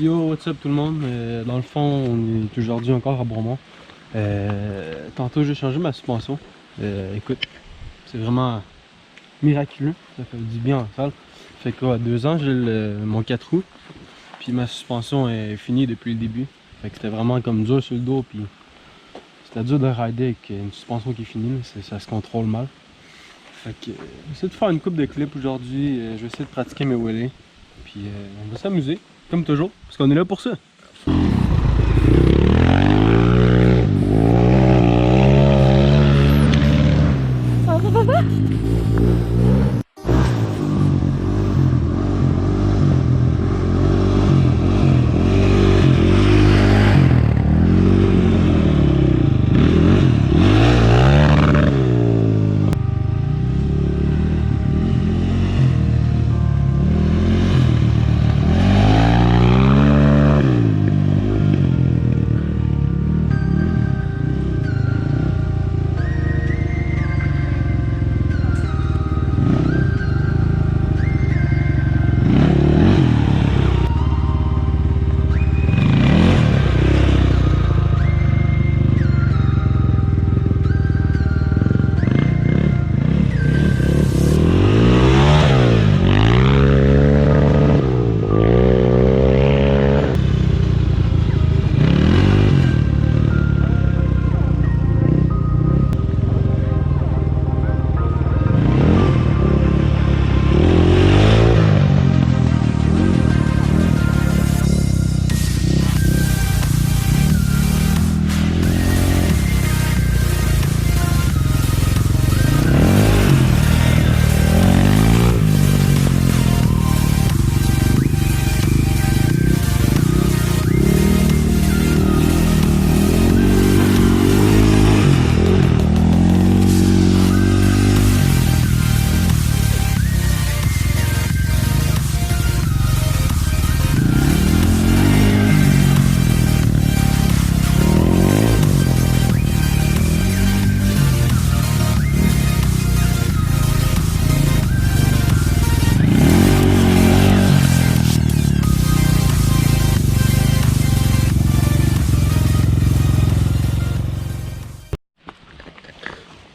Yo, what's up tout le monde? Dans le fond, on est aujourd'hui encore à Bromont. Tantôt, j'ai changé ma suspension. Écoute, c'est vraiment miraculeux. Ça fait du bien en salle. Ça fait quoi, 2 ans, j'ai mon 4 roues. Puis ma suspension est finie depuis le début. Fait que c'était vraiment comme dur sur le dos. Puis c'était dur de rider avec une suspension qui est finie. Ça se contrôle mal. Fait que j'essaie de faire une coupe de clips aujourd'hui. Je vais essayer de pratiquer mes wheelies. Puis on va s'amuser, comme toujours, parce qu'on est là pour ça.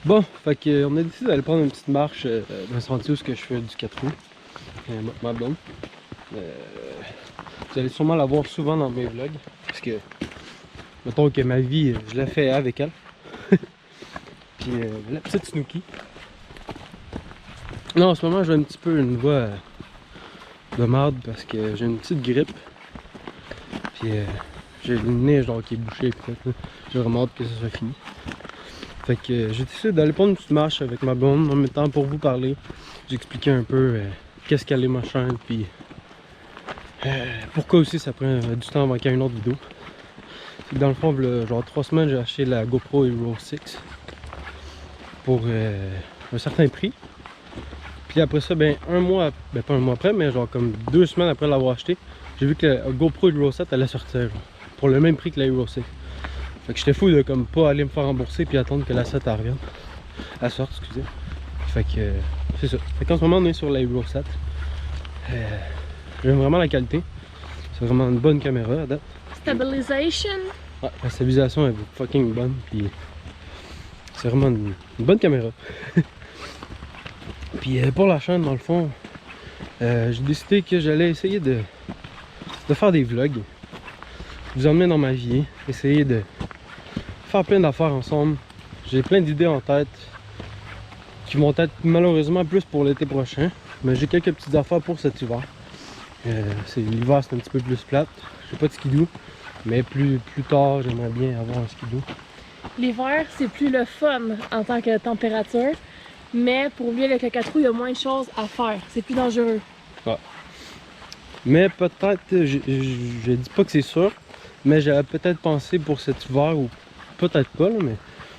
Bon, fait que on a décidé d'aller prendre une petite marche d'un sentier où je fais du 4 roues. Ma blonde. Vous allez sûrement la voir souvent dans mes vlogs. Parce que, mettons que ma vie, je la fais avec elle. Puis la petite Snooki. Non, en ce moment, j'ai un petit peu une voix de merde parce que j'ai une petite grippe. Puis j'ai le nez genre qui est bouché. J'ai vraiment hâte que ça soit fini. Fait que j'ai décidé d'aller prendre une petite marche avec ma blonde en même temps pour vous parler. J'expliquais un peu qu'est-ce qu'elle est ma chaîne, puis pourquoi aussi ça prend du temps avant qu'il y ait une autre vidéo. C'est que dans le fond, genre 3 semaines, j'ai acheté la GoPro Hero 6 pour un certain prix. Puis après ça, ben un mois, ben pas un mois après, mais genre comme 2 semaines après l'avoir acheté, j'ai vu que la GoPro Hero 7 allait sortir, genre, pour le même prix que la Hero 6. Fait que j'étais fou de comme pas aller me faire rembourser puis attendre que la 7 revienne. La sorte, excusez. Fait que c'est ça. Fait qu'en ce moment on est sur la Hero 7. J'aime vraiment la qualité. C'est vraiment une bonne caméra à date. Stabilisation. Ouais, la stabilisation est fucking bonne. Puis c'est vraiment une bonne caméra. Puis pour la chaîne, dans le fond, j'ai décidé que j'allais essayer de faire des vlogs. Vous emmener dans ma vie, essayer de faire plein d'affaires ensemble. J'ai plein d'idées en tête qui vont être malheureusement plus pour l'été prochain, mais j'ai quelques petites affaires pour cet hiver. L'hiver c'est un petit peu plus plate, j'ai pas de skidoo, mais plus tard j'aimerais bien avoir un skidoo. L'hiver c'est plus le fun en tant que température, mais pour lui avec le 4 roues il y a moins de choses à faire, c'est plus dangereux. Ouais. Mais peut-être, je dis pas que c'est sûr, mais j'avais peut-être pensé pour cet hiver, ou peut-être pas, là, mais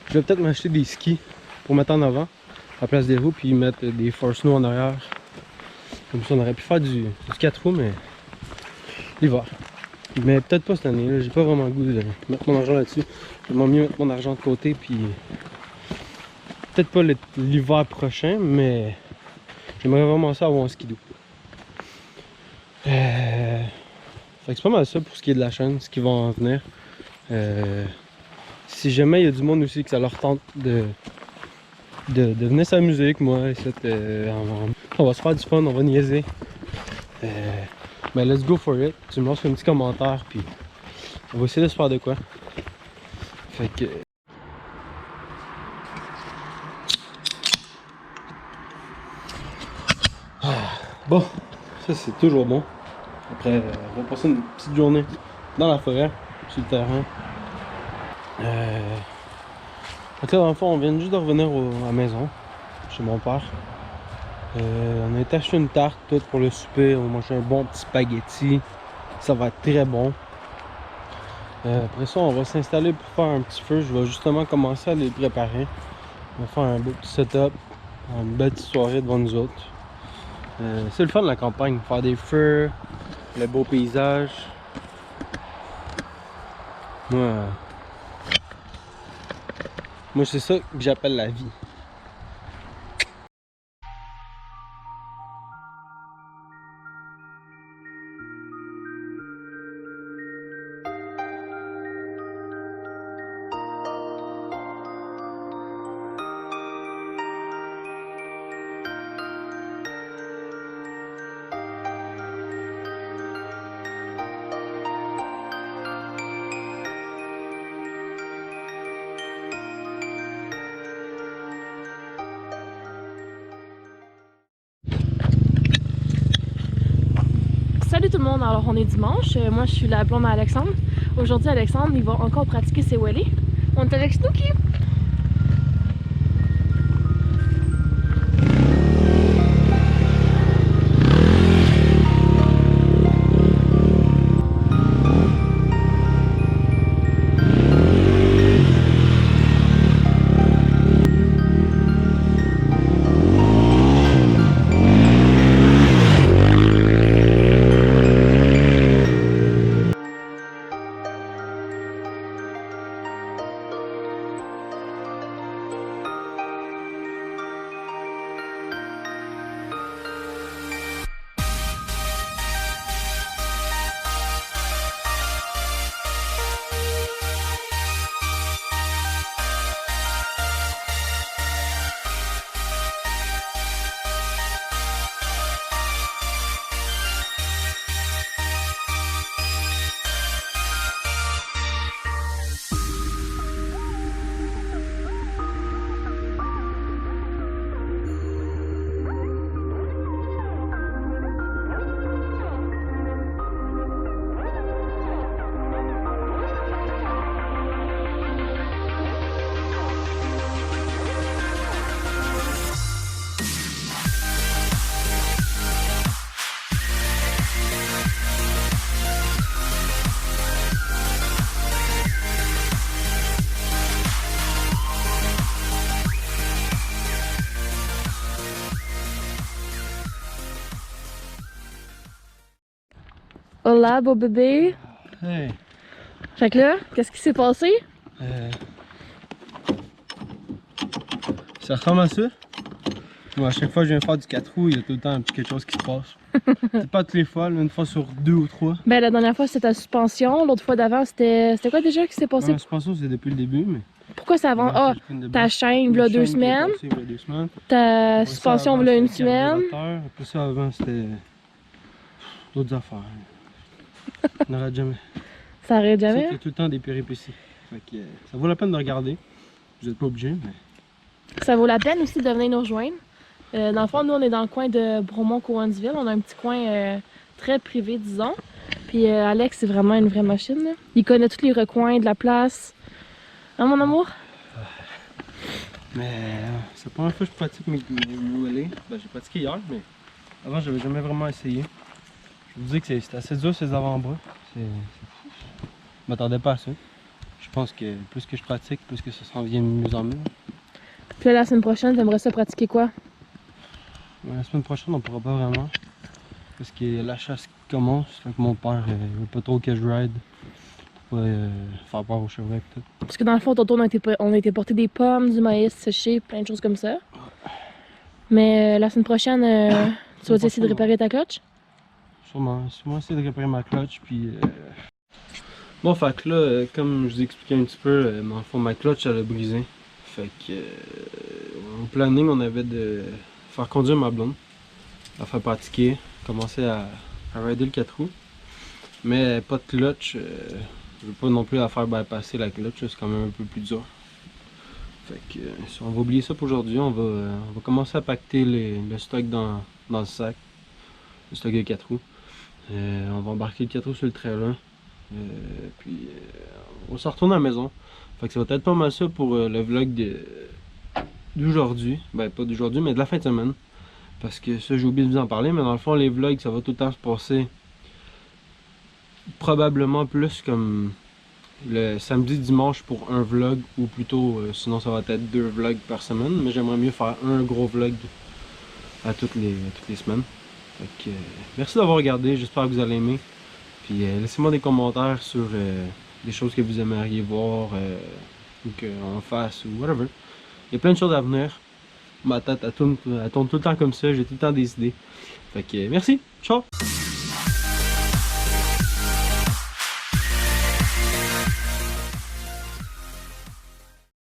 je vais peut-être m'acheter des skis pour mettre en avant à la place des roues, puis mettre des Force Snow en arrière. Comme ça on aurait pu faire du 4 roues, mais l'hiver. Mais peut-être pas cette année, j'ai pas vraiment le goût de mettre mon argent là-dessus. J'aimerais mieux mettre mon argent de côté, puis peut-être pas l'hiver prochain, mais j'aimerais vraiment ça avoir un skidoo. Fait que c'est pas mal ça pour ce qui est de la chaîne, ce qui va en venir. Si jamais il y a du monde aussi que ça leur tente de venir s'amuser avec moi, on va se faire du fun, on va niaiser. Mais let's go for it. Tu me lances un petit commentaire, puis on va essayer de se faire de quoi. Fait que... Bon, ça c'est toujours bon. Après, on va passer une petite journée dans la forêt, sur le terrain. Donc là, dans le fond, on vient juste de revenir à la maison, chez mon père. On a été acheter une tarte tout pour le souper. On va manger un bon petit spaghetti. Ça va être très bon. Après ça, on va s'installer pour faire un petit feu. Je vais justement commencer à les préparer. On va faire un beau petit setup, une belle petite soirée devant nous autres. C'est le fun de la campagne, faire des feux, le beau paysage. Moi c'est ça que j'appelle la vie. Salut tout le monde, alors on est dimanche, moi je suis la blonde à Alexandre. Aujourd'hui Alexandre il va encore pratiquer ses wheelies. On est avec Snooki. Hola beau bébé. Hey. Fait que là, qu'est-ce qui s'est passé? Ça ressemble à ça. Moi, à chaque fois que je viens faire du 4 roues, il y a tout le temps un petit quelque chose qui se passe. C'est pas toutes les fois, une fois sur 2 ou 3. Ben la dernière fois c'était ta suspension, l'autre fois d'avant c'était quoi déjà qui s'est passé? La suspension c'est depuis le début, mais... Pourquoi ça avance? Ah, ta chaîne v'là 2 semaines. Ta suspension v'là 1 semaine. Après ça avant c'était... d'autres affaires. On n'arrête jamais. Ça arrête Il y jamais? a tout le temps des péripéties. Fait que, ça vaut la peine de regarder. Vous n'êtes pas obligé, mais... Ça vaut la peine aussi de venir nous rejoindre. Dans le fond, nous on est dans le coin de Bromont-Cowansville. On a un petit coin très privé, disons. Puis Alex, c'est vraiment une vraie machine, là. Il connaît tous les recoins de la place. Hein, mon amour? Mais c'est la première fois que je pratique mes wheelies. Ben, j'ai pratiqué hier, mais avant j'avais jamais vraiment essayé. Je vous dis que c'est assez dur ces avant-bras. Je m'attendais pas à ça. Je pense que plus que je pratique, plus que ça s'en vient de mieux en mieux. Puis là, la semaine prochaine, t'aimerais ça pratiquer quoi? La semaine prochaine, on pourra pas vraiment. Parce que la chasse commence. Fait que mon père veut pas trop que je ride. Pour pas faire peur aux chevreuils et tout. Parce que dans le fond, tantôt, on a été porter des pommes, du maïs séché, plein de choses comme ça. Mais la semaine prochaine, tu vas essayer de réparer ta clutch? sûrement essayer de réparer ma clutch, puis... Bon, fait que là, comme je vous ai expliqué un petit peu, dans le fond, ma clutch, elle a brisé. Fait que... au planning, on avait de faire conduire ma blonde, la faire pratiquer, commencer à rider le 4 roues. Mais pas de clutch, je veux pas non plus la faire bypasser la clutch, c'est quand même un peu plus dur. Fait que on va oublier ça pour aujourd'hui, on va commencer à pacter le stock dans le sac, le stock de 4 roues. On va embarquer le 4 roues sur le trailer, puis on va se retourner à la maison. Fait que ça va être pas mal ça pour le vlog d'aujourd'hui, ben pas d'aujourd'hui mais de la fin de semaine. Parce que ça j'ai oublié de vous en parler, mais dans le fond les vlogs ça va tout le temps se passer probablement plus comme le samedi dimanche pour un vlog, ou plutôt sinon ça va être 2 vlogs par semaine, mais j'aimerais mieux faire un gros vlog à toutes les semaines. Fait que, merci d'avoir regardé, j'espère que vous allez aimer, puis laissez-moi des commentaires sur des choses que vous aimeriez voir ou qu'on fasse ou whatever. Il y a plein de choses à venir, ma tête elle tourne tout le temps comme ça, j'ai tout le temps des idées. Fait que merci, ciao!